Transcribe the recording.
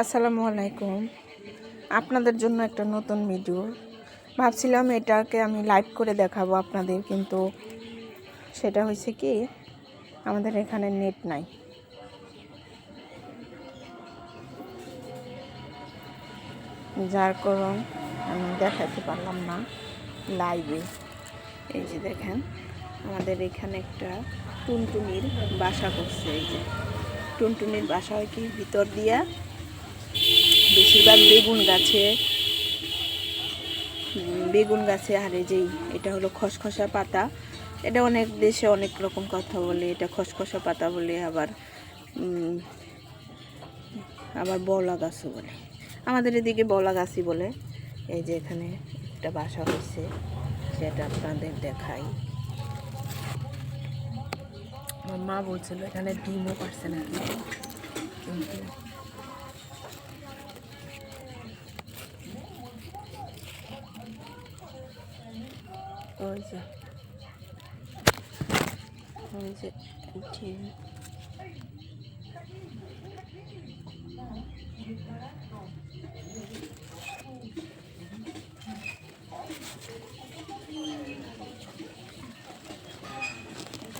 আসসালামু আলাইকুম। আপনাদের জন্য একটা নতুন ভিডিও। ভাবছিলাম এটাকে আমি লাইভ করে দেখাবো আপনাদের, কিন্তু সেটা হয়েছে কি, আমাদের এখানে নেট নাই, যার কারণ আমি দেখাতে পারলাম না লাইভে। এই যে দেখেন, আমাদের এখানে একটা টুনটুনির বাসা করছে। এই যে টুনটুনির বাসা হয় কি, ভিতর দিয়া বেশিরভাগ বেগুন গাছে আর এই যেই এটা হলো খসখসা পাতা। এটা অনেক দেশে অনেক রকম কথা বলে, এটা খসখসা পাতা বলে, আবার বলা গাছও বলে। আমাদের এদিকে বলা গাছই বলে। এই যে এখানে একটা বাসা হয়েছে, সেটা আপনাদের দেখাই। আমার মা বলছিল এখানে ডিমও পারছে না, কিন্তু ওই যে ডিম